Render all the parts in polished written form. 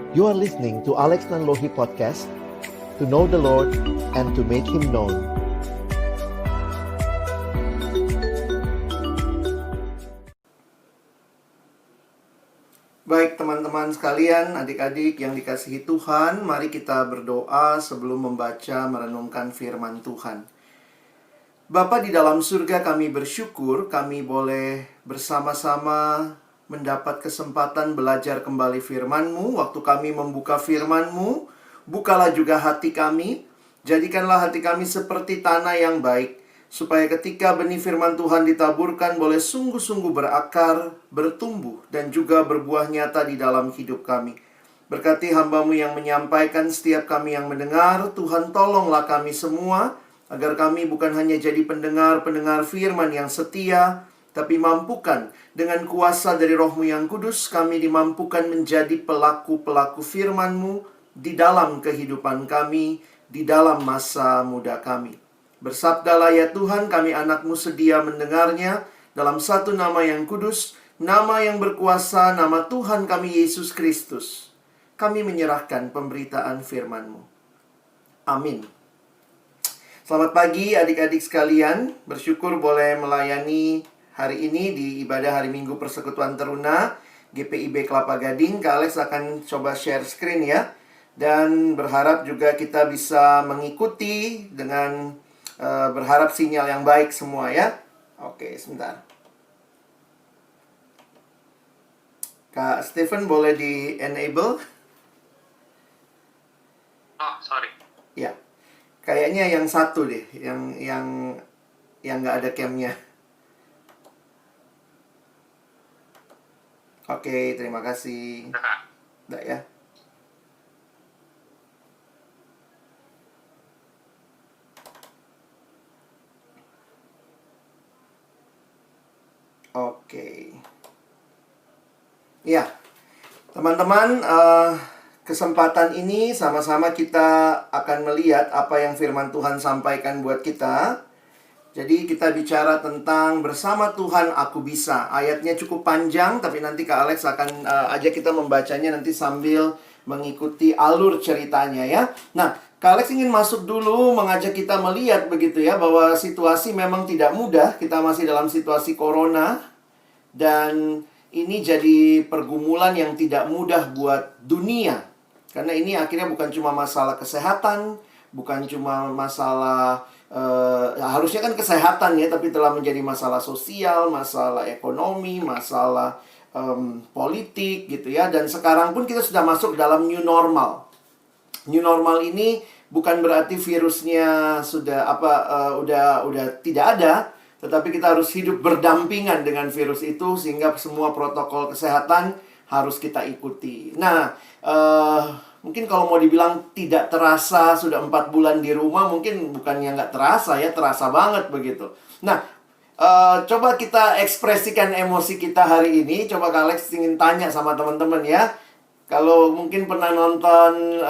You are listening to Alex Nanlohi Podcast, to know the Lord and to make Him known. Baik teman-teman sekalian, adik-adik yang dikasihi Tuhan, mari kita berdoa sebelum membaca merenungkan firman Tuhan. Bapa di dalam surga, kami bersyukur kami boleh bersama-sama mendapat kesempatan belajar kembali firman-Mu. Waktu kami membuka firman-Mu, bukalah juga hati kami, jadikanlah hati kami seperti tanah yang baik, supaya ketika benih firman Tuhan ditaburkan boleh sungguh-sungguh berakar, bertumbuh, dan juga berbuah nyata di dalam hidup kami. Berkati hamba-Mu yang menyampaikan, setiap kami yang mendengar. Tuhan, tolonglah kami semua, agar kami bukan hanya jadi pendengar-pendengar firman yang setia, tapi mampukan dengan kuasa dari Roh-Mu yang kudus, kami dimampukan menjadi pelaku-pelaku firman-Mu di dalam kehidupan kami, di dalam masa muda kami. Bersabdalah ya Tuhan, kami anak-Mu sedia mendengarnya, dalam satu nama yang kudus, nama yang berkuasa, nama Tuhan kami Yesus Kristus. Kami menyerahkan pemberitaan firman-Mu. Amin. Selamat pagi adik-adik sekalian, bersyukur boleh melayani hari ini di ibadah hari Minggu Persekutuan Teruna GPIB Kelapa Gading. Kak Alex akan coba share screen ya, dan berharap juga kita bisa mengikuti dengan berharap sinyal yang baik semua ya. Oke, sebentar. Kak Stephen boleh di-enable? Oh, sorry. Ya. Kayaknya yang satu deh, yang nggak ada cam-nya. Oke, terima kasih. Udah ya. Oke. Ya, teman-teman, kesempatan ini sama-sama kita akan melihat apa yang firman Tuhan sampaikan buat kita. Jadi kita bicara tentang bersama Tuhan aku bisa. Ayatnya cukup panjang, tapi nanti Kak Alex akan ajak kita membacanya nanti sambil mengikuti alur ceritanya ya. Nah, Kak Alex ingin masuk dulu mengajak kita melihat begitu ya, bahwa situasi memang tidak mudah. Kita masih dalam situasi corona, dan ini jadi pergumulan yang tidak mudah buat dunia. Karena ini akhirnya bukan cuma masalah kesehatan, bukan cuma masalah harusnya kan kesehatan ya, tapi telah menjadi masalah sosial, masalah ekonomi, masalah politik gitu ya. Dan sekarang pun kita sudah masuk dalam new normal. New normal ini bukan berarti virusnya sudah udah tidak ada, tetapi kita harus hidup berdampingan dengan virus itu, sehingga semua protokol kesehatan harus kita ikuti. Nah, mungkin kalau mau dibilang tidak terasa sudah 4 bulan di rumah, mungkin bukannya nggak terasa ya, terasa banget begitu. Nah, coba kita ekspresikan emosi kita hari ini. Coba Kak Alex ingin tanya sama teman-teman ya. Kalau mungkin pernah nonton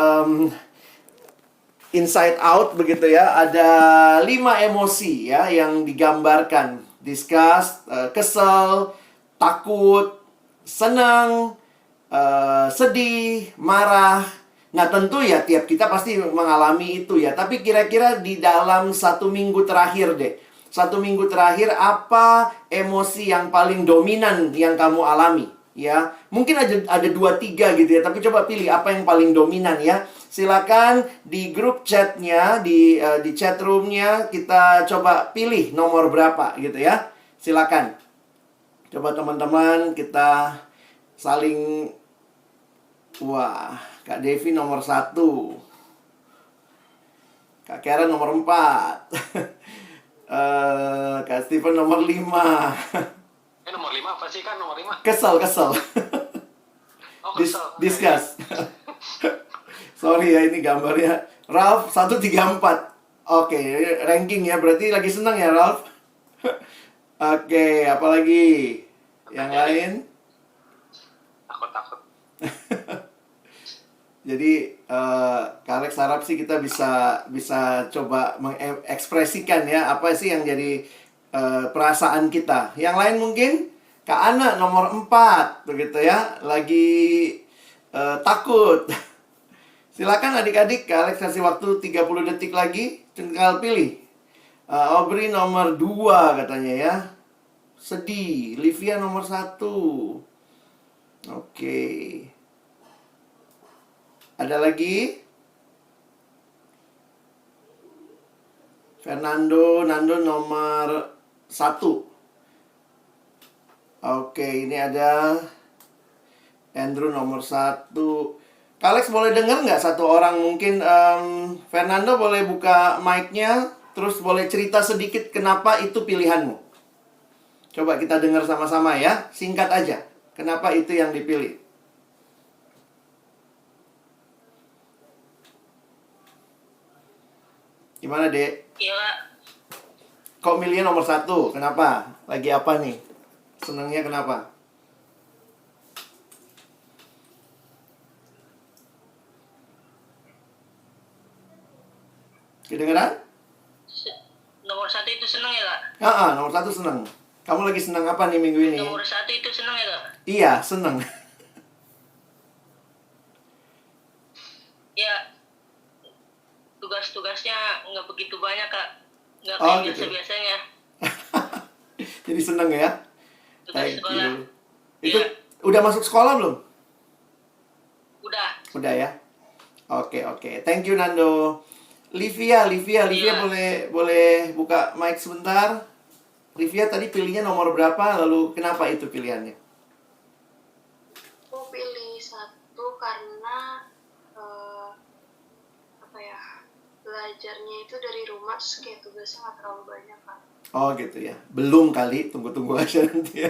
Inside Out begitu ya, ada 5 emosi ya yang digambarkan. Disgust, kesel, takut, senang, sedih, marah. Nah tentu ya tiap kita pasti mengalami itu ya. Tapi kira-kira di dalam 1 minggu terakhir deh, 1 minggu terakhir apa emosi yang paling dominan yang kamu alami ya? Mungkin ada 2-3 gitu ya, tapi coba pilih apa yang paling dominan ya. Silakan di grup chatnya, di chat roomnya, kita coba pilih nomor berapa gitu ya. Silakan. Coba teman-teman kita saling. Wah, Kak Devi nomor 1, Kak Karen nomor 4, Kak Steven nomor 5. Nomor 5 apa sih kan nomor 5? Kesel. Oh, kesel. Discuss. Sorry ya, ini gambarnya. Ralph 134. Oke, ranking ya, berarti lagi senang ya Ralph. Oke, apalagi yang lain? Takut. Jadi Kak Alex harap sih kita bisa coba mengekspresikan ya apa sih yang jadi perasaan kita. Yang lain mungkin Kak Ana nomor 4 begitu ya, lagi takut. Silakan adik-adik, Kak Alex kasih waktu 30 detik lagi. Tinggal pilih. Aubrey nomor 2 katanya ya. Sedih. Livia nomor 1. Oke. Ada lagi? Nando nomor 1. Oke, ini ada Andrew nomor 1. Kak Alex boleh dengar nggak satu orang? Mungkin Fernando boleh buka mic-nya, terus boleh cerita sedikit kenapa itu pilihanmu. Coba kita dengar sama-sama ya, singkat aja. Kenapa itu yang dipilih? Gimana, Dek? Iya, Kak. Kok milihnya nomor 1? Kenapa? Lagi apa nih? Senangnya kenapa? Kedengeran? Nomor 1 itu seneng ya, Kak? Nomor 1 senang. Kamu lagi senang apa nih minggu ini? Nomor 1 itu seneng ya, Kak? Iya, senang. Ya, tugas-tugasnya nggak begitu banyak, Kak. Nggak Oh, kayak gitu. biasa-biasanya. Jadi senang ya? Tugas Thank sekolah. you. Itu Iya. udah masuk sekolah belum? Udah. Udah ya? Oke. Thank you, Nando. Livia Iya. boleh buka mic sebentar? Livia tadi pilihnya nomor berapa? Lalu kenapa itu pilihannya? Aku pilih 1 karena belajarnya itu dari rumah, terus kayak tugasnya nggak terlalu banyak, Kak. Oh gitu ya. Belum kali, tunggu aja nanti ya.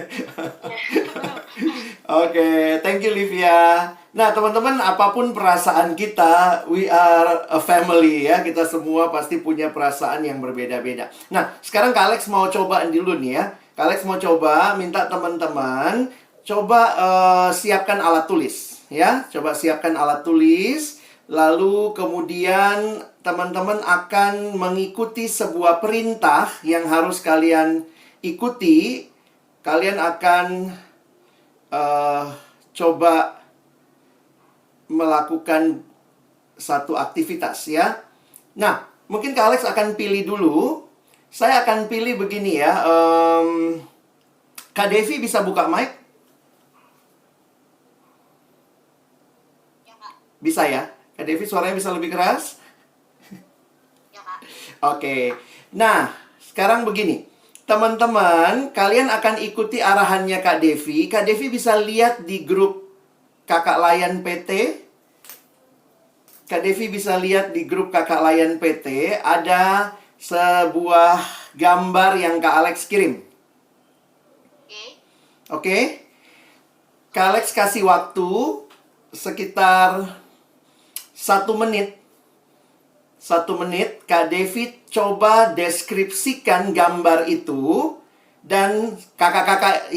Oke, thank you Livia. Nah, teman-teman, apapun perasaan kita, we are a family ya. Kita semua pasti punya perasaan yang berbeda-beda. Nah, sekarang Kak Alex mau coba dulu nih ya. Kak Alex mau coba minta teman-teman coba siapkan alat tulis ya. Coba siapkan alat tulis. Lalu kemudian teman-teman akan mengikuti sebuah perintah yang harus kalian ikuti. Kalian akan coba melakukan satu aktivitas ya. Nah, mungkin Kak Alex akan pilih dulu. Saya akan pilih begini ya. Kak Devi bisa buka mic? Ya, Kak. Bisa ya? Kak Devi suaranya bisa lebih keras? Ya, Kak. Oke. Nah, sekarang begini. Teman-teman, kalian akan ikuti arahannya Kak Devi. Kak Devi bisa lihat di grup Kakak Layan PT. Kak Devi bisa lihat di grup Kakak Layan PT. Ada sebuah gambar yang Kak Alex kirim. Oke. Oke? Kak Alex kasih waktu sekitar 1 menit. 1 menit, Kak Devi coba deskripsikan gambar itu. Dan kakak-kakak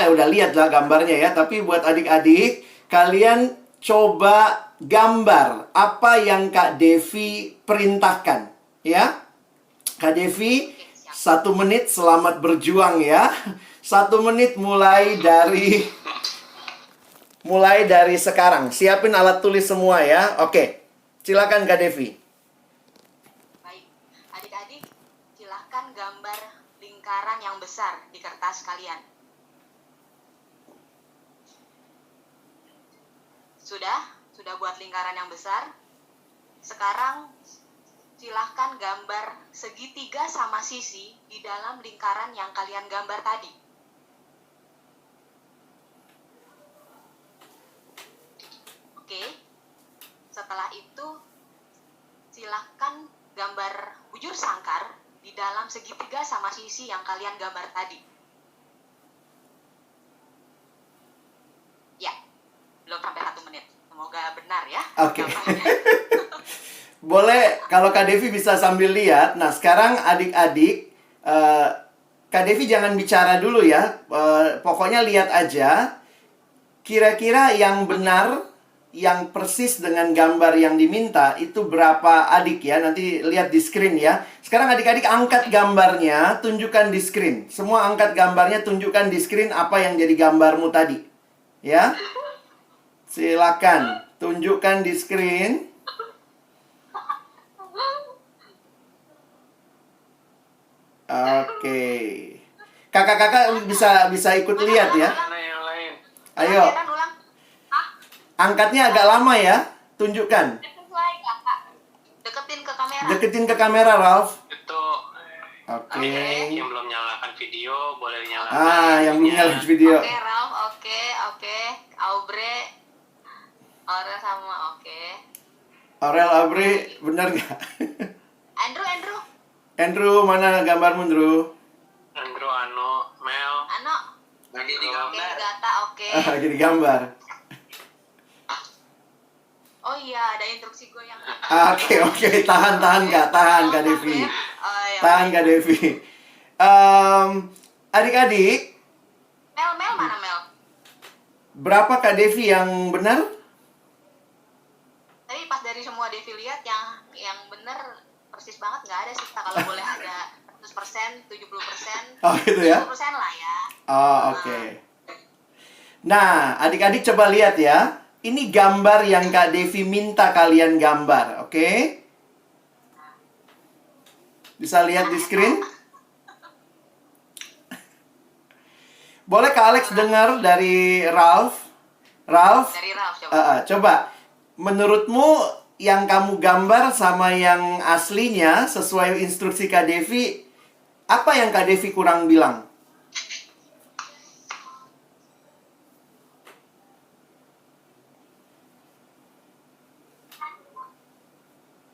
ya udah lihat lah gambarnya ya. Tapi buat adik-adik, kalian coba gambar apa yang Kak Devi perintahkan. Ya, Kak Devi, 1 menit, selamat berjuang ya. 1 menit mulai dari sekarang. Siapin alat tulis semua ya. Oke, silakan Kak Devi. Baik. Adik-adik, silahkan gambar lingkaran yang besar di kertas kalian. Sudah buat lingkaran yang besar. Sekarang silahkan gambar segitiga sama sisi di dalam lingkaran yang kalian gambar tadi. Oke. Setelah itu silahkan gambar bujur sangkar di dalam segitiga sama sisi yang kalian gambar tadi. Ya, belum sampai 1 menit. Semoga benar ya. Oke. gambarnya. Boleh, kalau Kak Devi bisa sambil lihat. Nah, sekarang adik-adik, Kak Devi jangan bicara dulu ya. Pokoknya lihat aja. Kira-kira yang benar, yang persis dengan gambar yang diminta, itu berapa adik ya. Nanti lihat di screen ya. Sekarang adik-adik angkat gambarnya, tunjukkan di screen. Semua angkat gambarnya, tunjukkan di screen apa yang jadi gambarmu tadi. Ya. Silakan, tunjukkan di screen. Oke. Kakak-kakak bisa ikut lihat ya. Mana yang lain? Ayo, Ulang, ulang. angkatnya agak lama ya. Tunjukkan. Deketin ke kamera. Deketin ke kamera, Ralph. Itu Oke. yang belum nyalakan video boleh nyalakan. Yang belum ininya. nyalain video. Oke, Ralph. Oke. Aubrey. Aurel sama oke. Aurel, Aubrey, benar nggak? Andrew. Andrew, mana gambarmu, Andrew? Andrew, Ano, Mel. Ano. Lagi di Oke, gambar. Gata, oke. Lagi di gambar. Oh iya, ada instruksi gue yang. Oke. Tahan, Kak. Tahan, Kak Devi. Oh, iya. Tahan, Kak Devi. Adik-adik, Mel mana Mel? berapa Kak Devi yang benar? Tapi pas dari semua Devi lihat yang bener persis banget nggak ada sih. Kak. Kalau boleh ada 100%, 70%, Oh, gitu ya? 70% lah ya. Oh, oke. Nah, adik-adik coba lihat ya. Ini gambar yang Kak Devi minta kalian gambar, oke? Bisa lihat di screen? Boleh Kak Alex dengar dari Ralph? Ralph, Dari Ralph coba. coba. Menurutmu yang kamu gambar sama yang aslinya sesuai instruksi Kak Devi, apa yang Kak Devi kurang bilang?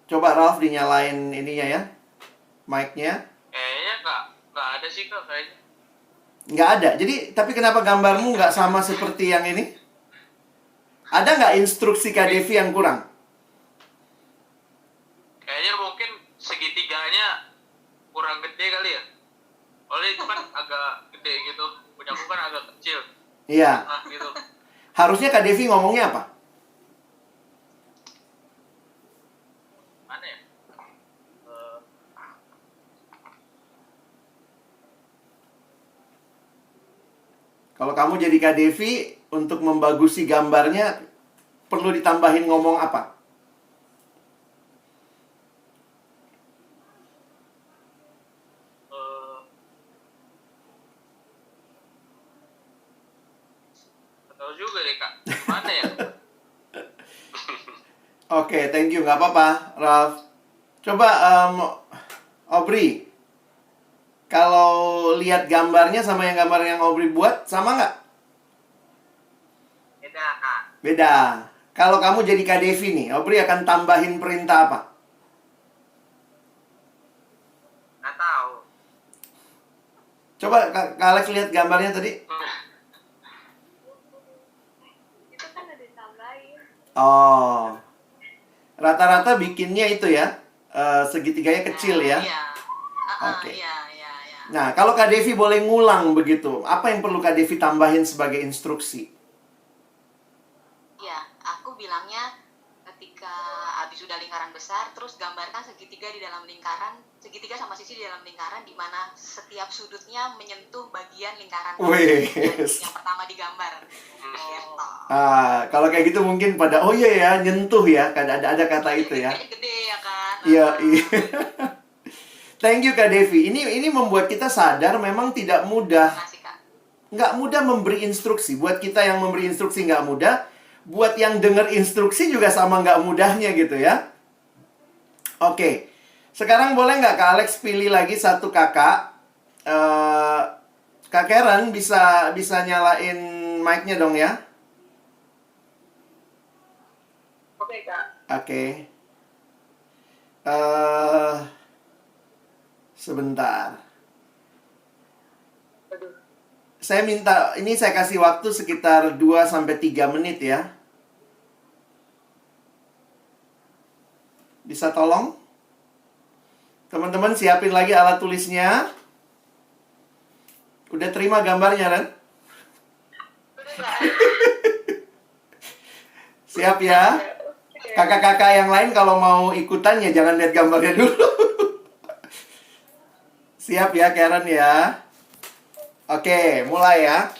Coba Ralph dinyalain ininya ya, mic-nya. Kayaknya nggak ada sih kak kayaknya. Nggak ada. Jadi, tapi kenapa gambarmu nggak sama seperti yang ini? Ada nggak instruksi Kak Devi yang kurang? Kayaknya mungkin segitiganya kurang gede kali ya. Oleh itu kan agak gede gitu. Punyaku kan agak kecil. Iya. Nah gitu. Harusnya Kak Devi ngomongnya apa? Mana ya? Kalau kamu jadi Kak Devi, untuk membagusi gambarnya, perlu ditambahin ngomong apa? Nggak tahu juga deh kak. Mana ya? Oke, thank you. Nggak apa-apa, Ralph. Coba, Aubrey. Kalau lihat gambarnya sama yang gambar yang Aubrey buat, sama nggak? Beda kak. Beda. Kalau kamu jadi Kak Devi nih, Aubrey akan tambahin perintah apa? Nggak tahu. Coba Kak Alex lihat gambarnya tadi. Itu kan ada ditambahin. Oh. Rata-rata bikinnya itu ya, segitiganya kecil ya. Iya. Oke. Iya. Nah, kalau Kak Devi boleh ngulang begitu, apa yang perlu Kak Devi tambahin sebagai instruksi? Iya, aku bilangnya ketika habis sudah lingkaran besar, terus gambarkan segitiga di dalam lingkaran, segitiga sama sisi di dalam lingkaran, di mana setiap sudutnya menyentuh bagian lingkaran Wes. yang pertama digambar. Gitu. Kalau kayak gitu mungkin pada, oh iya ya, nyentuh ya, kan ada kata itu ya. Gede ya kan? Iya. Thank you Kak Devi. Ini membuat kita sadar memang tidak mudah. Makasih Kak. Nggak mudah memberi instruksi. Buat kita yang memberi instruksi nggak mudah. Buat yang dengar instruksi juga sama nggak mudahnya gitu ya. Oke. Sekarang boleh nggak Kak Alex pilih lagi satu kakak? Kak Karen bisa nyalain mic-nya dong ya. Oke kak. Oke. Sebentar. Saya minta, ini saya kasih waktu sekitar 2-3 menit ya. Bisa tolong? Teman-teman siapin lagi alat tulisnya. Udah terima gambarnya, Ren? Siap ya? Kakak-kakak yang lain kalau mau ikutan ya jangan lihat gambarnya dulu. Siap ya, Karen ya? Oke, mulai ya.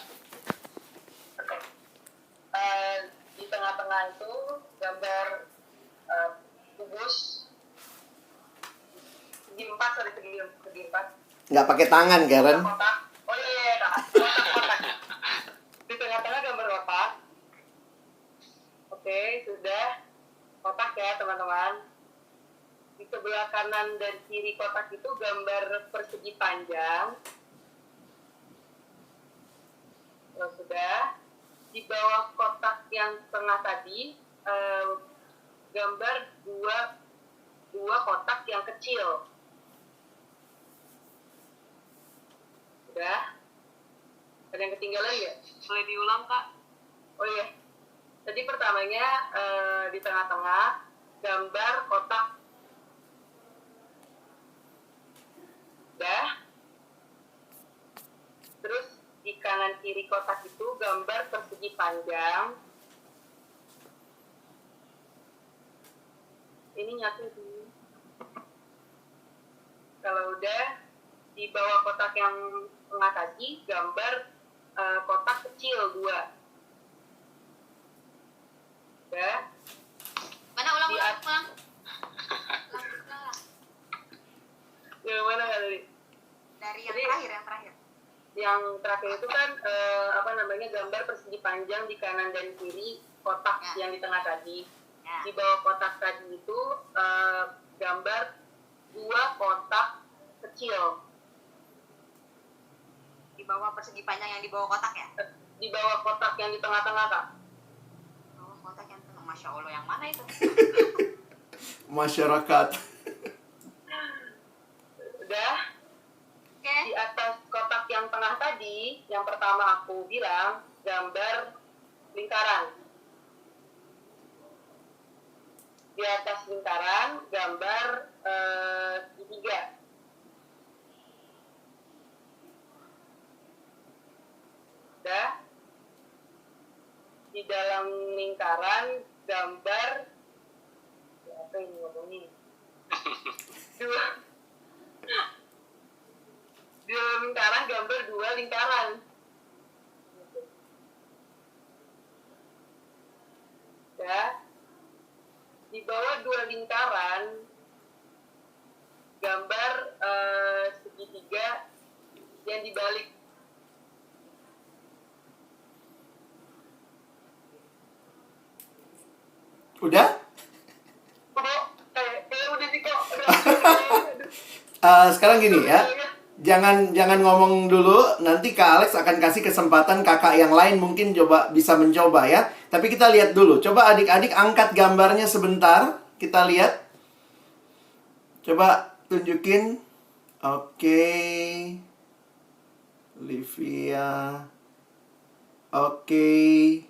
Di tengah persegi empat. Nggak pakai tangan, Karen. Kotak. Oh iya, Kak. Kotak. Di tengah-tengah gambar kotak. Oke, sudah. Kotak ya, teman-teman. Di sebelah kanan dan kiri kotak itu gambar persegi panjang. Kalau sudah, di bawah kotak yang tengah tadi, gambar dua kotak yang kecil. Sudah? Ada yang ketinggalan ya? Boleh diulang, Kak? Oh iya. Tadi pertamanya di tengah-tengah gambar kotak. Sudah? Terus di kanan kiri kotak itu gambar persegi panjang. Ini nyatu sih. Kalau udah, di bawah kotak yang tengah tadi gambar kotak kecil 2. Udah. Mana ulang. Yang mana nggak tadi? Dari yang Jadi- terakhir. Yang terakhir itu kan gambar persegi panjang di kanan dan kiri kotak Ya. yang di tengah tadi. Ya. Di bawah kotak tadi itu gambar 2 kotak kecil. Di bawah persegi panjang yang di bawah kotak ya? Di bawah kotak yang di tengah-tengah, Kak. Bawah kotak yang tengah. Masya Allah, yang mana itu? Masyarakat. Udah. Oke. Di atas kotak yang tengah tadi, yang pertama aku bilang gambar lingkaran. Di atas lingkaran gambar segitiga. Udah. Di dalam lingkaran gambar apa ini ngomongnya? Dua. Di dalam lingkaran gambar 2 lingkaran. Ya. Di bawah 2 lingkaran gambar segitiga yang dibalik. Udah? Udah, udah sih kok. Sekarang gini ya. Jangan ngomong dulu, nanti Kak Alex akan kasih kesempatan kakak yang lain mungkin bisa mencoba ya. Tapi kita lihat dulu. Coba adik-adik angkat gambarnya sebentar. Kita lihat. Coba tunjukin. Oke. Livia. Oke.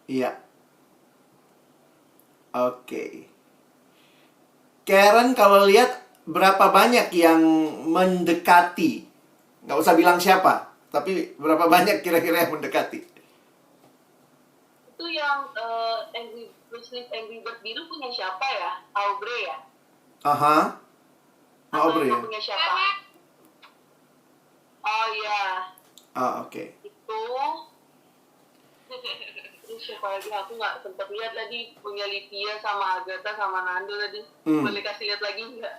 Iya. Oke. Karen kalau lihat berapa banyak yang mendekati? Nggak usah bilang siapa, tapi berapa banyak kira-kira yang mendekati? Itu yang Angry Bird biru punya siapa ya? Aubrey ya? Aha. Aubrey ya? Punya siapa? Oh iya, Ah, oke. itu. Ini siapa lagi? Aku nggak sempat lihat tadi. Punya Livia sama Agatha sama Nando tadi. Boleh kasih lihat lagi nggak?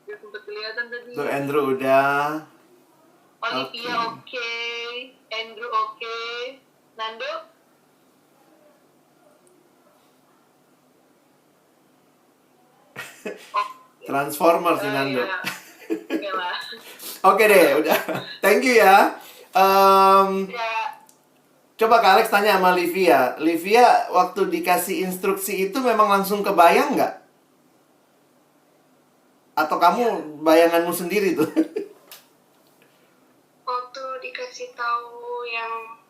Dia sempat kelihatan tadi. Tuh Andrew udah. Olivia oke. Andrew oke. Nando? Transformers si Nando. Iya. Oke lah. Oke deh, udah. Thank you ya. Ya, Coba Kak Alex tanya sama Livia. Livia, waktu dikasih instruksi itu memang langsung kebayang nggak? Atau kamu bayanganmu sendiri tuh? Waktu dikasih tahu yang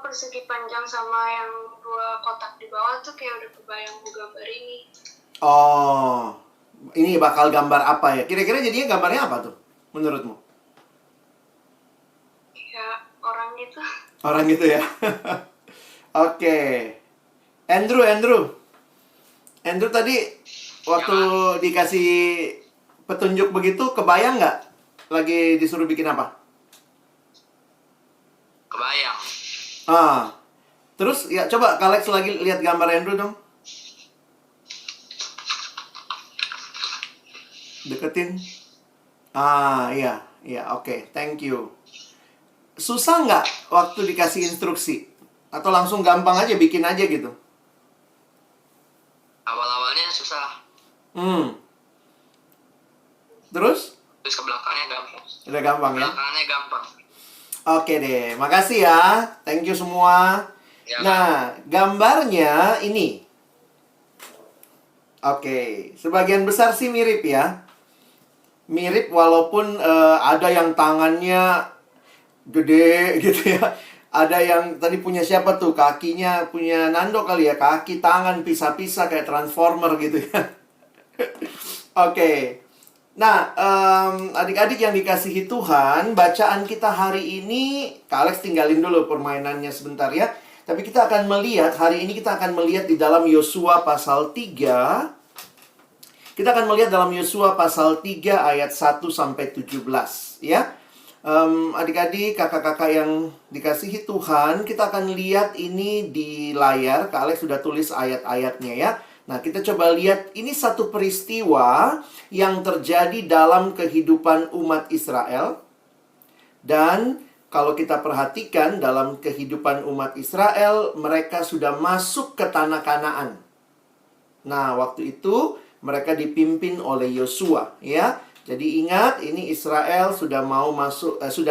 persegi panjang sama yang 2 kotak di bawah tuh kayak udah kebayang mau gambar ini. Oh, ini bakal gambar apa ya? Kira-kira jadinya gambarnya apa tuh, menurutmu? Ya orang itu. Orang gitu ya? Oke. Andrew tadi waktu dikasih petunjuk begitu, kebayang nggak lagi disuruh bikin apa? Kebayang. Terus ya coba Kak Alex lagi lihat gambar Andrew dong. Deketin. Iya. Iya, oke. Thank you. Susah nggak waktu dikasih instruksi? Atau langsung gampang aja, bikin aja gitu? Awal-awalnya susah, Terus? terus ke belakangnya gampang. Udah gampang ya? Belakangnya gampang. Oke deh, makasih ya. Thank you semua. Ya. Nah, gambarnya ini. Oke, sebagian besar sih mirip ya. Mirip walaupun ada yang tangannya gede gitu ya. Ada yang tadi punya siapa tuh? Kakinya punya Nando kali ya. Kaki, tangan, pisah-pisah kayak Transformer gitu ya. Oke. Nah, adik-adik yang dikasihi Tuhan, bacaan kita hari ini, Kak Alex tinggalin dulu permainannya sebentar ya. Tapi kita akan melihat, hari ini kita akan melihat di dalam Yosua pasal 3. Kita akan melihat dalam Yosua pasal 3 ayat 1 sampai 17 ya. Adik-adik, kakak-kakak yang dikasihi Tuhan, kita akan lihat ini di layar. Kak Alex sudah tulis ayat-ayatnya ya. Nah, kita coba lihat, ini satu peristiwa yang terjadi dalam kehidupan umat Israel. Dan kalau kita perhatikan dalam kehidupan umat Israel, mereka sudah masuk ke tanah Kanaan. Nah, waktu itu mereka dipimpin oleh Yosua ya. Jadi ingat, ini Israel sudah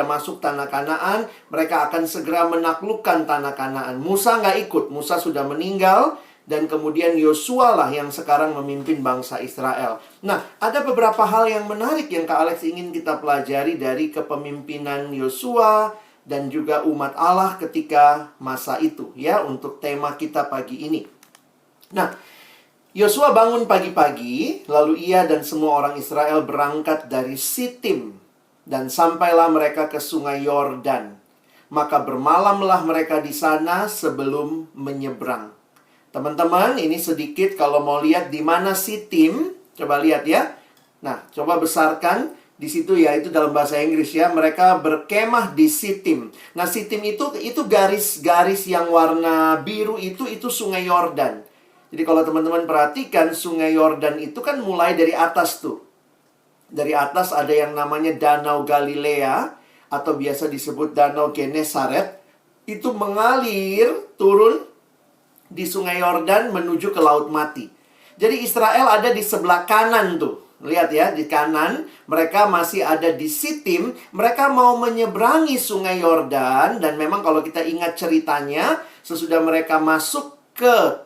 masuk tanah Kanaan. Mereka akan segera menaklukkan tanah Kanaan. Musa nggak ikut, Musa sudah meninggal. Dan kemudian Yosua lah yang sekarang memimpin bangsa Israel. Nah, ada beberapa hal yang menarik yang Kak Alex ingin kita pelajari dari kepemimpinan Yosua dan juga umat Allah ketika masa itu ya, untuk tema kita pagi ini. Nah, Yosua bangun pagi-pagi, lalu ia dan semua orang Israel berangkat dari Sitim, dan sampailah mereka ke sungai Yordan. Maka bermalamlah mereka di sana sebelum menyeberang. Teman-teman, ini sedikit kalau mau lihat di mana Sitim, coba lihat ya. Nah, coba besarkan di situ ya, itu dalam bahasa Inggris ya. Mereka berkemah di Sitim. Nah, Sitim itu garis-garis yang warna biru itu sungai Yordan. Jadi kalau teman-teman perhatikan, sungai Yordan itu kan mulai dari atas tuh. Dari atas ada yang namanya Danau Galilea, atau biasa disebut Danau Genesaret. Itu mengalir, turun di sungai Yordan menuju ke Laut Mati. Jadi Israel ada di sebelah kanan tuh. Lihat ya, di kanan. Mereka masih ada di Sitim. Mereka mau menyeberangi sungai Yordan. Dan memang kalau kita ingat ceritanya, sesudah mereka masuk ke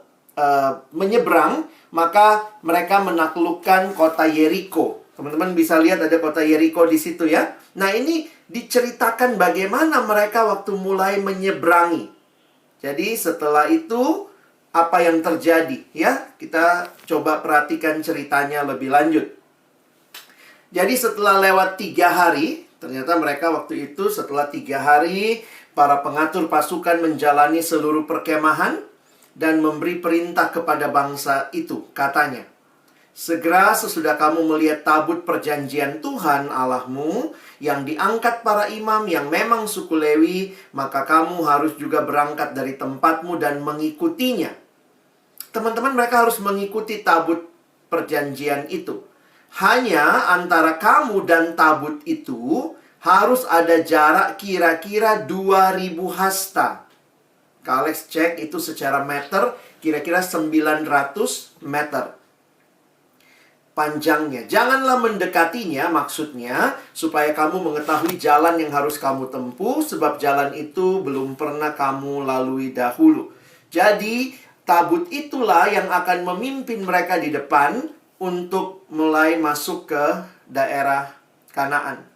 menyeberang, maka mereka menaklukkan kota Yeriko. Teman-teman bisa lihat ada kota Yeriko di situ ya. Nah, ini diceritakan bagaimana mereka waktu mulai menyeberangi. Jadi setelah itu apa yang terjadi ya? Kita coba perhatikan ceritanya lebih lanjut. Jadi setelah lewat 3 hari, ternyata mereka waktu itu setelah 3 hari, para pengatur pasukan menjalani seluruh perkemahan dan memberi perintah kepada bangsa itu, katanya, segera sesudah kamu melihat tabut perjanjian Tuhan Allahmu yang diangkat para imam yang memang suku Lewi, maka kamu harus juga berangkat dari tempatmu dan mengikutinya. Teman-teman, mereka harus mengikuti tabut perjanjian itu. Hanya antara kamu dan tabut itu harus ada jarak kira-kira 2000 hasta. Kak Alex cek itu secara meter, kira-kira 900 meter panjangnya. Janganlah mendekatinya, maksudnya supaya kamu mengetahui jalan yang harus kamu tempuh, sebab jalan itu belum pernah kamu lalui dahulu. Jadi, tabut itulah yang akan memimpin mereka di depan untuk mulai masuk ke daerah Kanaan.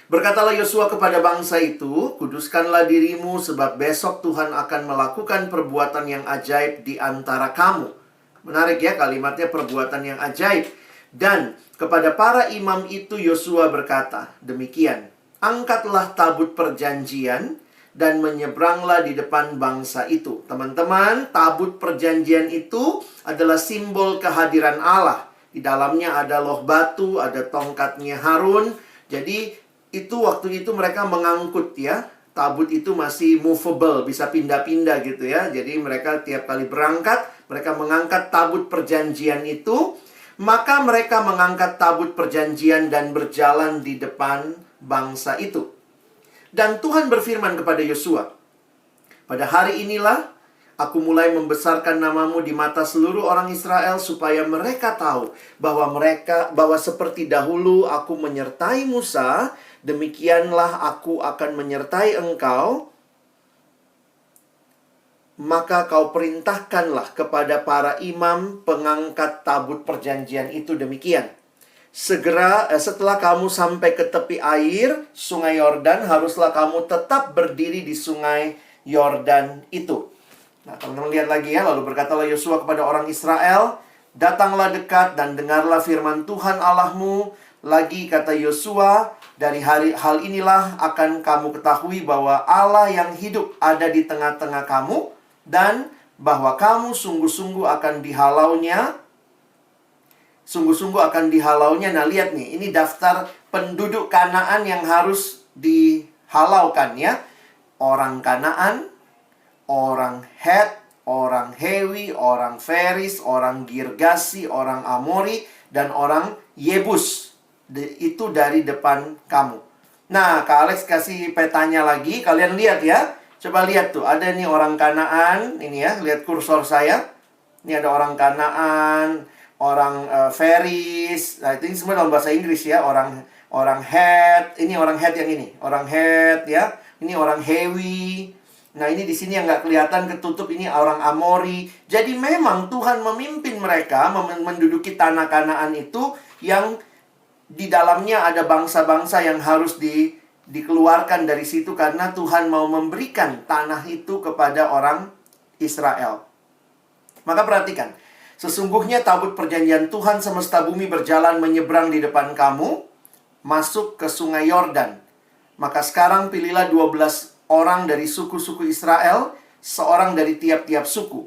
Berkatalah Yosua kepada bangsa itu, kuduskanlah dirimu sebab besok Tuhan akan melakukan perbuatan yang ajaib di antara kamu. Menarik ya kalimatnya, perbuatan yang ajaib. Dan kepada para imam itu Yosua berkata, demikian, angkatlah tabut perjanjian dan menyeberanglah di depan bangsa itu. Teman-teman, tabut perjanjian itu adalah simbol kehadiran Allah. Di dalamnya ada loh batu, ada tongkatnya Harun. Jadi itu waktu itu mereka mengangkut ya. Tabut itu masih movable, bisa pindah-pindah gitu ya. Jadi mereka tiap kali berangkat, mereka mengangkat tabut perjanjian itu. Maka mereka mengangkat tabut perjanjian dan berjalan di depan bangsa itu. Dan Tuhan berfirman kepada Yosua, pada hari inilah aku mulai membesarkan namamu di mata seluruh orang Israel supaya mereka tahu bahwa seperti dahulu aku menyertai Musa, demikianlah aku akan menyertai engkau. Maka kau perintahkanlah kepada para imam pengangkat tabut perjanjian itu demikian. Setelah kamu sampai ke tepi air, sungai Yordan, haruslah kamu tetap berdiri di sungai Yordan itu. Nah, teman-teman lihat lagi ya. Lalu berkatalah Yosua kepada orang Israel, datanglah dekat dan dengarlah firman Tuhan Allahmu. Lagi kata Yosua, dari hal inilah akan kamu ketahui bahwa Allah yang hidup ada di tengah-tengah kamu, dan bahwa kamu sungguh-sungguh akan dihalaunya. Sungguh-sungguh akan dihalaunya. Nah, lihat nih, ini daftar penduduk Kanaan yang harus dihalaukan ya. Orang Kanaan, orang Het, orang Hewi, orang Feris, orang Girgasi, orang Amori, dan orang Yebus. Itu dari depan kamu. Nah, Kak Alex kasih petanya lagi. Kalian lihat ya. Coba lihat tuh, ada nih orang Kanaan. Ini ya, lihat kursor saya. Ini ada orang Kanaan, orang Feris. Nah, ini semua dalam bahasa Inggris ya. Orang Het. Ini orang Het yang ini. Orang Het ya. Ini orang Hewi. Nah, ini di sini yang nggak kelihatan ketutup, ini orang Amori. Jadi memang Tuhan memimpin mereka menduduki tanah Kanaan itu yang di dalamnya ada bangsa-bangsa yang harus dikeluarkan dari situ karena Tuhan mau memberikan tanah itu kepada orang Israel. Maka perhatikan, sesungguhnya tabut perjanjian Tuhan semesta bumi berjalan menyeberang di depan kamu, masuk ke sungai Yordan. Maka sekarang pilihlah 12 orang dari suku-suku Israel, seorang dari tiap-tiap suku.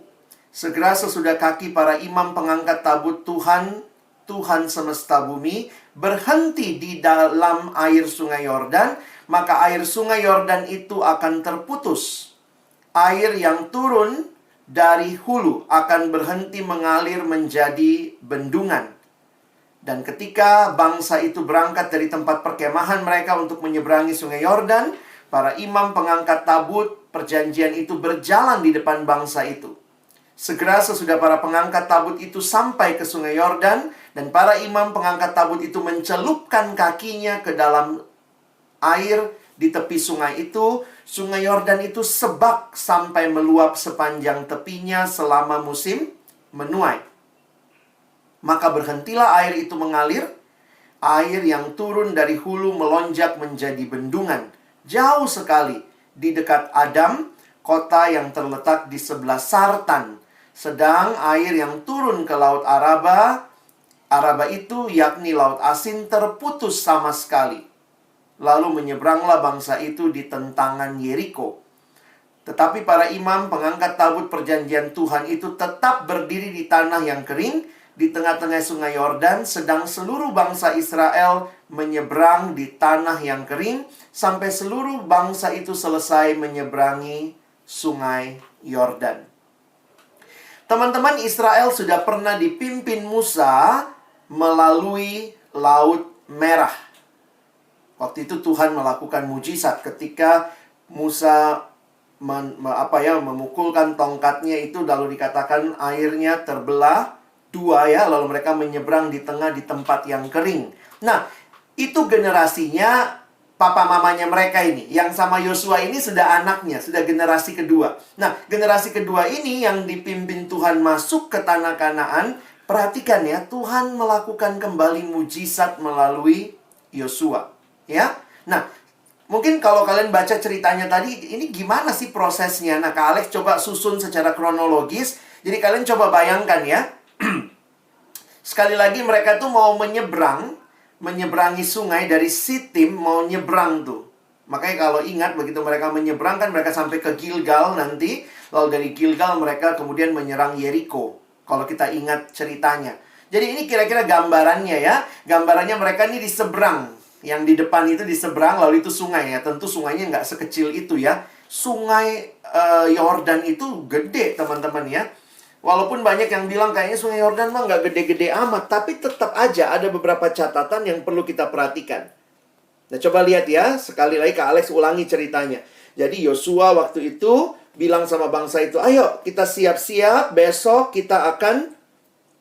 Segera sesudah kaki para imam pengangkat tabut Tuhan semesta bumi berhenti di dalam air sungai Yordan, maka air sungai Yordan itu akan terputus. Air yang turun dari hulu akan berhenti mengalir menjadi bendungan. Dan ketika bangsa itu berangkat dari tempat perkemahan mereka untuk menyeberangi sungai Yordan, para imam pengangkat tabut perjanjian itu berjalan di depan bangsa itu. Segera sesudah para pengangkat tabut itu sampai ke sungai Yordan, dan para imam pengangkat tabut itu mencelupkan kakinya ke dalam air di tepi sungai itu. Sungai Yordan itu sebak sampai meluap sepanjang tepinya selama musim menuai. Maka berhentilah air itu mengalir. Air yang turun dari hulu melonjak menjadi bendungan jauh sekali di dekat Adam, kota yang terletak di sebelah Sartan. Sedang air yang turun ke Laut Araba itu yakni Laut Asin terputus sama sekali. Lalu menyeberanglah bangsa itu di tentangan Yeriko. Tetapi para imam pengangkat tabut perjanjian Tuhan itu tetap berdiri di tanah yang kering di tengah-tengah sungai Yordan, sedang seluruh bangsa Israel menyeberang di tanah yang kering sampai seluruh bangsa itu selesai menyeberangi sungai Yordan. Teman-teman, Israel sudah pernah dipimpin Musa melalui Laut Merah. Waktu itu Tuhan melakukan mujizat ketika Musa memukulkan tongkatnya itu, lalu dikatakan airnya terbelah dua ya, lalu mereka menyeberang di tengah di tempat yang kering. Nah, itu generasinya papa mamanya mereka ini. Yang sama Yosua ini sudah anaknya, sudah generasi kedua. Nah, generasi kedua ini yang dipimpin Tuhan masuk ke tanah Kanaan. Perhatikan ya, Tuhan melakukan kembali mujizat melalui Yosua. Ya, nah, mungkin kalau kalian baca ceritanya tadi, ini gimana sih prosesnya? Nah, Kak Alex coba susun secara kronologis. Jadi kalian coba bayangkan ya. Sekali lagi mereka tuh mau menyeberangi sungai dari Sitim, mau nyebrang tuh. Makanya kalau ingat, begitu mereka menyeberang kan mereka sampai ke Gilgal nanti. Lalu dari Gilgal mereka kemudian menyerang Yeriko. Kalau kita ingat ceritanya. Jadi ini kira-kira gambarannya ya. Gambarannya mereka ini di seberang. Yang di depan itu di seberang, lalu itu sungai ya. Tentu sungainya nggak sekecil itu ya. Sungai Yordan itu gede teman-teman ya. Walaupun banyak yang bilang kayaknya Sungai Yordan mah nggak gede-gede amat, tapi tetap aja ada beberapa catatan yang perlu kita perhatikan. Nah, coba lihat ya, sekali lagi Kak Alex ulangi ceritanya. Jadi Yosua waktu itu bilang sama bangsa itu, ayo kita siap-siap, besok kita akan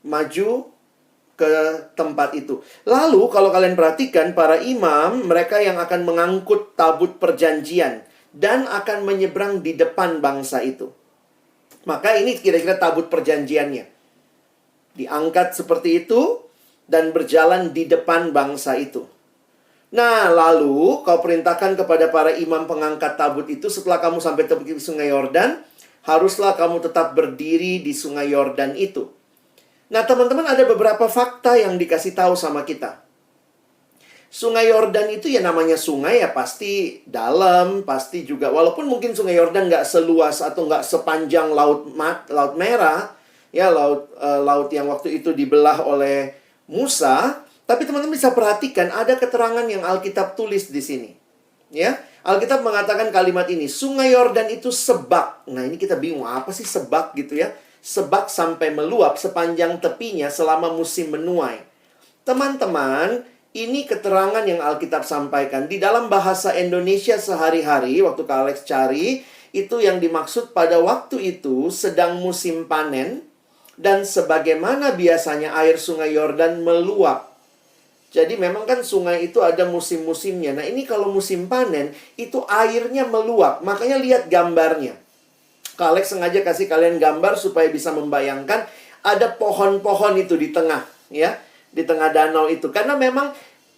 maju ke tempat itu. Lalu kalau kalian perhatikan, para imam, mereka yang akan mengangkut tabut perjanjian dan akan menyeberang di depan bangsa itu. Maka ini kira-kira tabut perjanjiannya. Diangkat seperti itu dan berjalan di depan bangsa itu. Nah, lalu kau perintahkan kepada para imam pengangkat tabut itu, setelah kamu sampai tepi Sungai Yordan, haruslah kamu tetap berdiri di Sungai Yordan itu. Nah, teman-teman, ada beberapa fakta yang dikasih tahu sama kita. Sungai Yordan itu ya namanya sungai ya pasti dalam, pasti juga. Walaupun mungkin Sungai Yordan nggak seluas atau nggak sepanjang Laut Merah, ya laut yang waktu itu dibelah oleh Musa. Tapi teman-teman bisa perhatikan ada keterangan yang Alkitab tulis di sini. Ya, Alkitab mengatakan kalimat ini, Sungai Yordan itu sebak. Nah, ini kita bingung apa sih sebak gitu ya? Sebak sampai meluap sepanjang tepinya selama musim menuai. Teman-teman, ini keterangan yang Alkitab sampaikan. Di dalam bahasa Indonesia sehari-hari, waktu Kak Alex cari, itu yang dimaksud pada waktu itu sedang musim panen, dan sebagaimana biasanya air Sungai Yordan meluap. Jadi memang kan sungai itu ada musim-musimnya. Nah, ini kalau musim panen, itu airnya meluap. Makanya lihat gambarnya. Kak Alex sengaja kasih kalian gambar supaya bisa membayangkan ada pohon-pohon itu di tengah, ya. Di tengah danau itu. Karena memang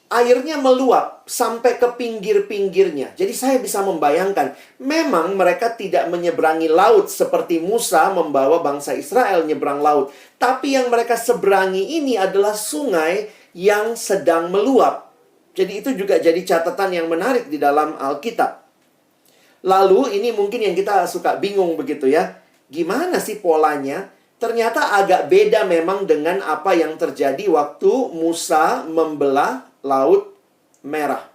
airnya meluap sampai ke pinggir-pinggirnya. Jadi saya bisa membayangkan, memang mereka tidak menyeberangi laut seperti Musa membawa bangsa Israel nyebrang laut. Tapi yang mereka seberangi ini adalah sungai yang sedang meluap. Jadi itu juga jadi catatan yang menarik di dalam Alkitab. Lalu ini mungkin yang kita suka bingung begitu ya. Gimana sih polanya? Ternyata agak beda memang dengan apa yang terjadi waktu Musa membelah Laut Merah.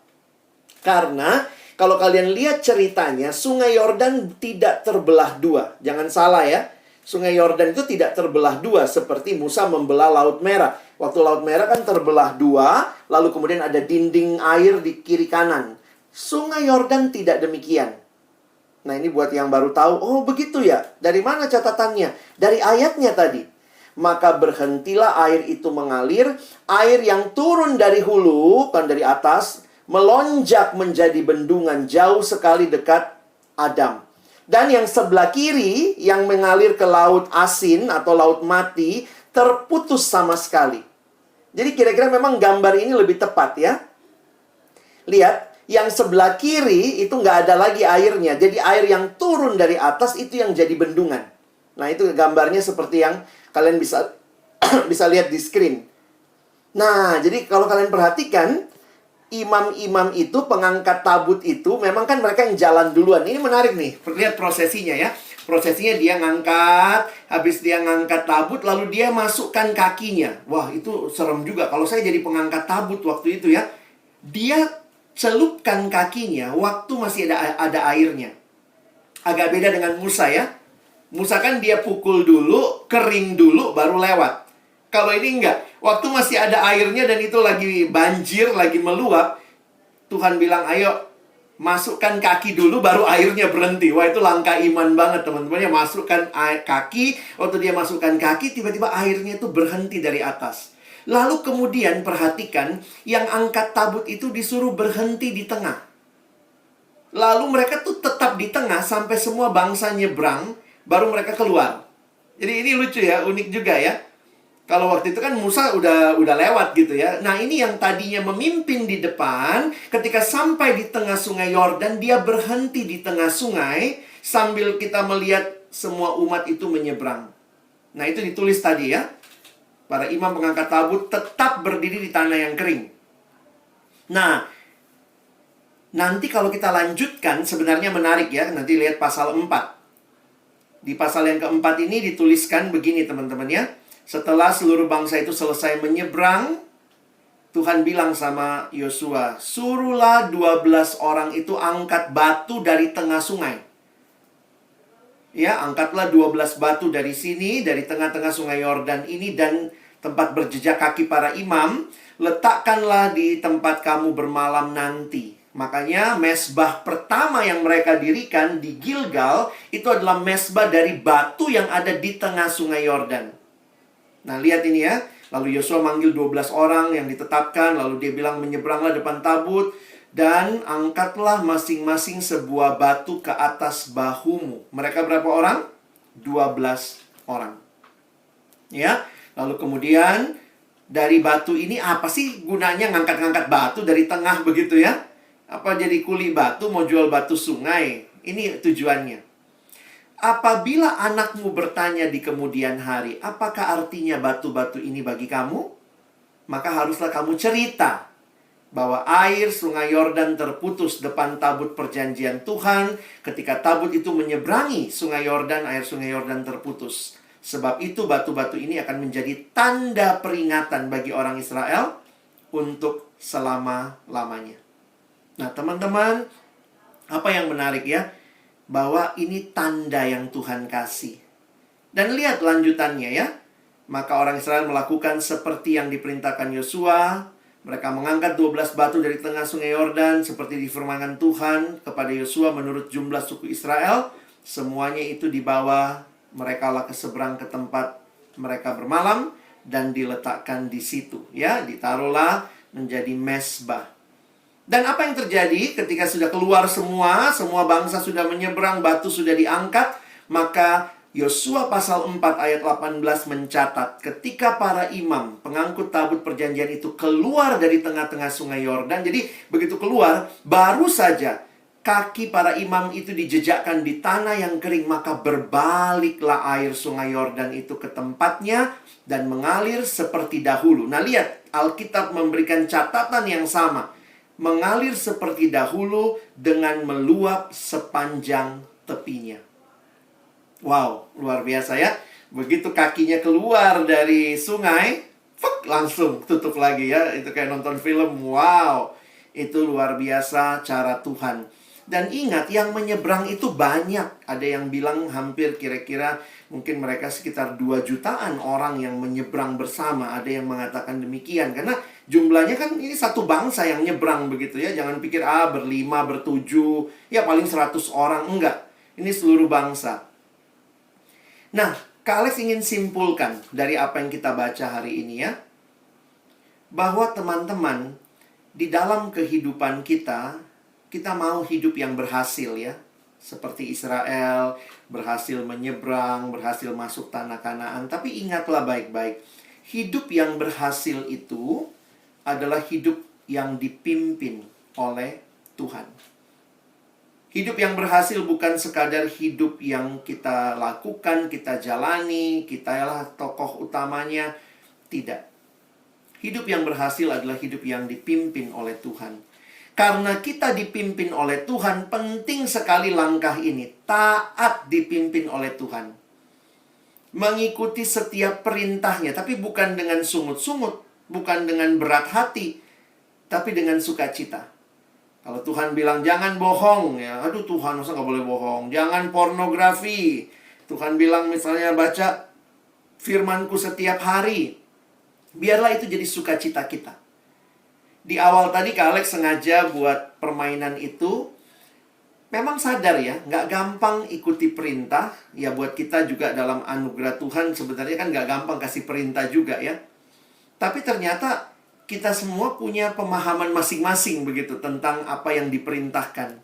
Karena kalau kalian lihat ceritanya, Sungai Yordan tidak terbelah dua. Jangan salah ya. Sungai Yordan itu tidak terbelah dua seperti Musa membelah Laut Merah. Waktu Laut Merah kan terbelah dua, lalu kemudian ada dinding air di kiri kanan. Sungai Yordan tidak demikian. Nah, ini buat yang baru tahu, oh begitu ya. Dari mana catatannya? Dari ayatnya tadi. Maka berhentilah air itu mengalir, air yang turun dari hulu, kan dari atas, melonjak menjadi bendungan jauh sekali dekat Adam. Dan yang sebelah kiri, yang mengalir ke laut asin atau laut mati, terputus sama sekali. Jadi kira-kira memang gambar ini lebih tepat ya. Lihat. Yang sebelah kiri itu nggak ada lagi airnya. Jadi air yang turun dari atas itu yang jadi bendungan. Nah, itu gambarnya seperti yang kalian bisa bisa lihat di screen. Nah, jadi kalau kalian perhatikan, imam-imam itu, pengangkat tabut itu, memang kan mereka yang jalan duluan. Ini menarik nih. Lihat prosesinya ya. Prosesinya dia ngangkat, habis dia ngangkat tabut, lalu dia masukkan kakinya. Wah, itu serem juga. Kalau saya jadi pengangkat tabut waktu itu ya, dia celupkan kakinya waktu masih ada airnya. Agak beda dengan Musa ya. Musa kan dia pukul dulu, kering dulu, baru lewat. Kalau ini enggak. Waktu masih ada airnya dan itu lagi banjir, lagi meluap, Tuhan bilang, ayo masukkan kaki dulu, baru airnya berhenti. Wah, itu langkah iman banget teman-teman. Ya, masukkan kaki, waktu dia masukkan kaki, tiba-tiba airnya itu berhenti dari atas. Lalu kemudian perhatikan, yang angkat tabut itu disuruh berhenti di tengah. Lalu mereka tuh tetap di tengah sampai semua bangsa nyebrang, baru mereka keluar. Jadi ini lucu ya, unik juga ya. Kalau waktu itu kan Musa udah lewat gitu ya. Nah, ini yang tadinya memimpin di depan, ketika sampai di tengah Sungai Yordan, dia berhenti di tengah sungai sambil kita melihat semua umat itu menyeberang. Nah, itu ditulis tadi ya. Para imam pengangkat tabut tetap berdiri di tanah yang kering. Nah, nanti kalau kita lanjutkan sebenarnya menarik ya. Nanti lihat pasal 4. Di pasal yang keempat ini dituliskan begini teman-teman ya. Setelah seluruh bangsa itu selesai menyeberang, Tuhan bilang sama Yosua, suruhlah 12 orang itu angkat batu dari tengah sungai. Ya, angkatlah 12 batu dari sini, dari tengah-tengah sungai Yordan ini dan tempat berjejak kaki para imam, letakkanlah di tempat kamu bermalam nanti. Makanya mesbah pertama yang mereka dirikan di Gilgal itu adalah mesbah dari batu yang ada di tengah sungai Yordan. Nah, lihat ini ya. Lalu Yosua manggil 12 orang yang ditetapkan, lalu dia bilang menyeberanglah depan tabut dan angkatlah masing-masing sebuah batu ke atas bahumu. Mereka berapa orang? 12 orang. Ya, lalu kemudian dari batu ini apa sih gunanya ngangkat-ngangkat batu dari tengah begitu ya? Apa jadi kuli batu mau jual batu sungai? Ini tujuannya. Apabila anakmu bertanya di kemudian hari, apakah artinya batu-batu ini bagi kamu? Maka haruslah kamu cerita bahwa air sungai Yordan terputus depan tabut perjanjian Tuhan. Ketika tabut itu menyeberangi sungai Yordan, air sungai Yordan terputus. Sebab itu batu-batu ini akan menjadi tanda peringatan bagi orang Israel untuk selama-lamanya. Nah, teman-teman, apa yang menarik ya? Bahwa ini tanda yang Tuhan kasih. Dan lihat lanjutannya ya. Maka orang Israel melakukan seperti yang diperintahkan Yosua. Mereka mengangkat 12 batu dari tengah sungai Yordan seperti difirmankan Tuhan kepada Yosua menurut jumlah suku Israel. Semuanya itu dibawa, mereka lah ke seberang ke tempat mereka bermalam dan diletakkan di situ. Ya, ditaruhlah menjadi mesbah. Dan apa yang terjadi ketika sudah keluar semua bangsa sudah menyeberang, batu sudah diangkat, maka Yosua pasal 4 ayat 18 mencatat, ketika para imam pengangkut tabut perjanjian itu keluar dari tengah-tengah sungai Yordan, jadi begitu keluar, baru saja kaki para imam itu dijejakkan di tanah yang kering, maka berbaliklah air sungai Yordan itu ke tempatnya dan mengalir seperti dahulu. Nah, lihat, Alkitab memberikan catatan yang sama. Mengalir seperti dahulu dengan meluap sepanjang tepinya. Wow, luar biasa ya. Begitu kakinya keluar dari sungai, langsung tutup lagi ya. Itu kayak nonton film. Wow, itu luar biasa cara Tuhan. Dan ingat, yang menyeberang itu banyak. Ada yang bilang hampir kira-kira mungkin mereka sekitar 2 jutaan orang yang menyeberang bersama. Ada yang mengatakan demikian. Karena jumlahnya kan ini satu bangsa yang nyebrang begitu ya. Jangan pikir berlima, bertujuh, ya paling 100 orang. Enggak, ini seluruh bangsa. Nah, Kak Alex ingin simpulkan dari apa yang kita baca hari ini ya. Bahwa teman-teman, di dalam kehidupan kita mau hidup yang berhasil ya. Seperti Israel, berhasil menyeberang, berhasil masuk tanah Kanaan. Tapi ingatlah baik-baik, hidup yang berhasil itu adalah hidup yang dipimpin oleh Tuhan. Hidup yang berhasil bukan sekadar hidup yang kita lakukan, kita jalani, kita lah tokoh utamanya. Tidak. Hidup yang berhasil adalah hidup yang dipimpin oleh Tuhan. Karena kita dipimpin oleh Tuhan, penting sekali langkah ini. Taat dipimpin oleh Tuhan. Mengikuti setiap perintahnya, tapi bukan dengan sungut-sungut, bukan dengan berat hati, tapi dengan sukacita. Kalau Tuhan bilang jangan bohong, ya, aduh Tuhan masa nggak boleh bohong. Jangan pornografi. Tuhan bilang misalnya baca firman-Ku setiap hari. Biarlah itu jadi sukacita kita. Di awal tadi Kak Alex sengaja buat permainan itu. Memang sadar ya, nggak gampang ikuti perintah. Ya buat kita juga dalam anugerah Tuhan sebenarnya kan nggak gampang kasih perintah juga ya. Tapi ternyata kita semua punya pemahaman masing-masing begitu tentang apa yang diperintahkan.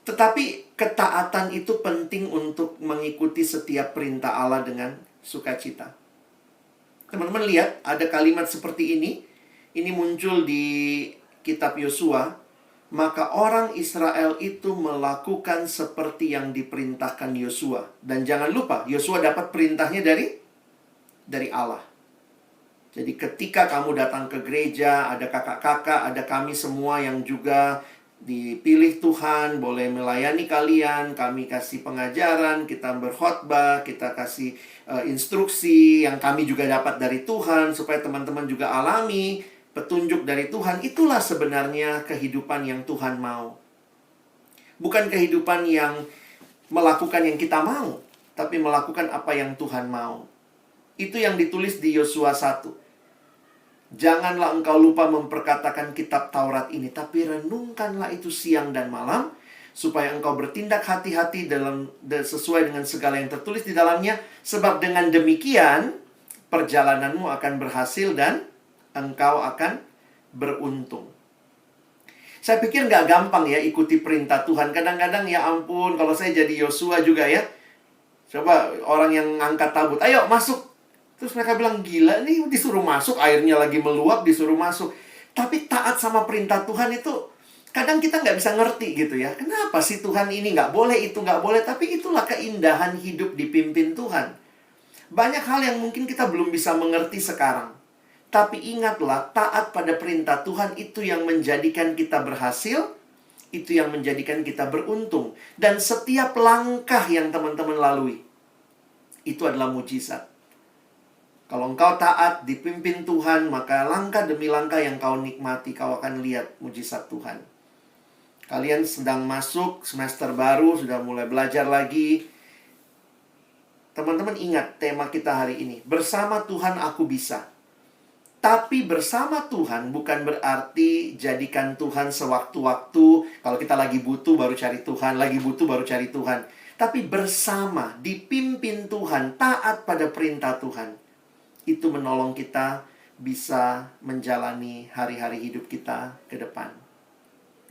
Tetapi ketaatan itu penting untuk mengikuti setiap perintah Allah dengan sukacita. Teman-teman lihat ada kalimat seperti ini. Ini muncul di kitab Yosua. Maka orang Israel itu melakukan seperti yang diperintahkan Yosua. Dan jangan lupa, Yosua dapat perintahnya dari Allah. Jadi ketika kamu datang ke gereja, ada kakak-kakak, ada kami semua yang juga dipilih Tuhan, boleh melayani kalian, kami kasih pengajaran, kita berkhotbah, kita kasih instruksi yang kami juga dapat dari Tuhan, supaya teman-teman juga alami petunjuk dari Tuhan. Itulah sebenarnya kehidupan yang Tuhan mau. Bukan kehidupan yang melakukan yang kita mau, tapi melakukan apa yang Tuhan mau. Itu yang ditulis di Yosua 1. Janganlah engkau lupa memperkatakan kitab Taurat ini, tapi renungkanlah itu siang dan malam, supaya engkau bertindak hati-hati sesuai dengan segala yang tertulis di dalamnya. Sebab dengan demikian, perjalananmu akan berhasil dan engkau akan beruntung. Saya pikir nggak gampang ya ikuti perintah Tuhan. Kadang-kadang ya ampun, kalau saya jadi Yosua juga ya. Coba orang yang ngangkat tabut, ayo masuk. Terus mereka bilang, gila nih disuruh masuk, airnya lagi meluap disuruh masuk. Tapi taat sama perintah Tuhan itu kadang kita nggak bisa ngerti gitu ya. Kenapa sih Tuhan ini nggak boleh, itu nggak boleh. Tapi itulah keindahan hidup dipimpin Tuhan. Banyak hal yang mungkin kita belum bisa mengerti sekarang. Tapi ingatlah, taat pada perintah Tuhan itu yang menjadikan kita berhasil. Itu yang menjadikan kita beruntung. Dan setiap langkah yang teman-teman lalui, itu adalah mujizat. Kalau engkau taat, dipimpin Tuhan, maka langkah demi langkah yang kau nikmati, kau akan lihat mujizat Tuhan. Kalian sedang masuk semester baru, sudah mulai belajar lagi. Teman-teman ingat tema kita hari ini. Bersama Tuhan aku bisa. Tapi bersama Tuhan bukan berarti jadikan Tuhan sewaktu-waktu. Kalau kita lagi butuh baru cari Tuhan, lagi butuh baru cari Tuhan. Tapi bersama, dipimpin Tuhan, taat pada perintah Tuhan. Itu menolong kita bisa menjalani hari-hari hidup kita ke depan.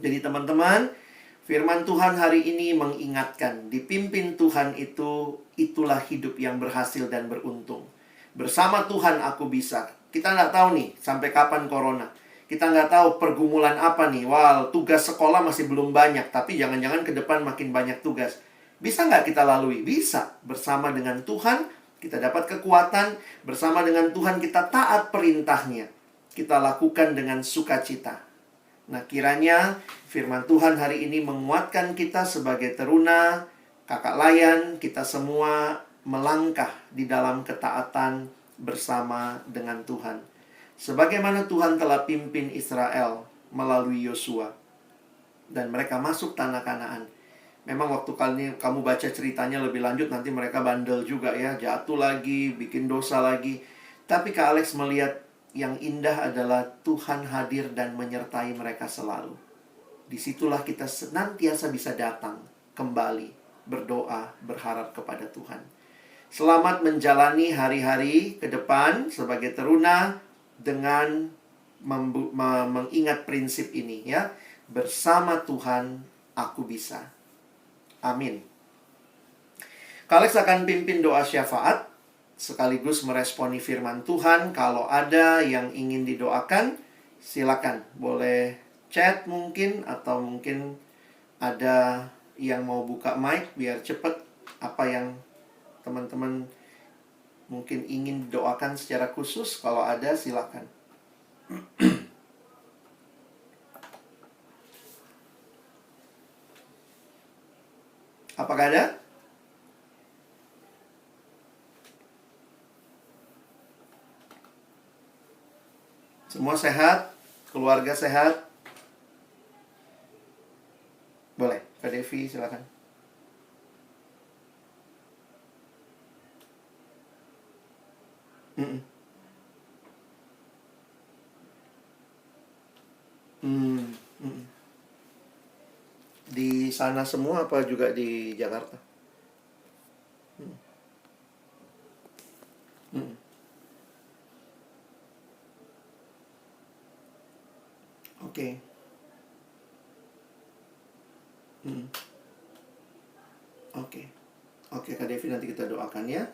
Jadi teman-teman, firman Tuhan hari ini mengingatkan, dipimpin Tuhan itulah hidup yang berhasil dan beruntung. Bersama Tuhan aku bisa. Kita nggak tahu nih, sampai kapan corona. Kita nggak tahu pergumulan apa nih. Wah, tugas sekolah masih belum banyak, tapi jangan-jangan ke depan makin banyak tugas. Bisa nggak kita lalui? Bisa. Bersama dengan Tuhan, kita dapat kekuatan. Bersama dengan Tuhan, kita taat perintahnya. Kita lakukan dengan sukacita. Nah, kiranya firman Tuhan hari ini menguatkan kita sebagai teruna, kakak layan, kita semua melangkah di dalam ketaatan bersama dengan Tuhan. Sebagaimana Tuhan telah pimpin Israel melalui Yosua. Dan mereka masuk tanah Kanaan. Memang waktu kamu baca ceritanya lebih lanjut, nanti mereka bandel juga ya. Jatuh lagi, bikin dosa lagi. Tapi Kak Alex melihat yang indah adalah Tuhan hadir dan menyertai mereka selalu. Disitulah kita senantiasa bisa datang kembali, berdoa, berharap kepada Tuhan. Selamat menjalani hari-hari ke depan sebagai teruna dengan mengingat prinsip ini ya. Bersama Tuhan aku bisa. Amin. Kak Alex akan pimpin doa syafaat sekaligus meresponi firman Tuhan. Kalau ada yang ingin didoakan, silakan. Boleh chat mungkin, atau mungkin ada yang mau buka mic biar cepat apa yang teman-teman mungkin ingin doakan secara khusus. Kalau ada, silakan. Apakah ada? Semua sehat? Keluarga sehat? Boleh, Kak Devi silakan. Di sana semua apa juga di Jakarta? Oke. Oke, Kak Devi nanti kita doakan ya.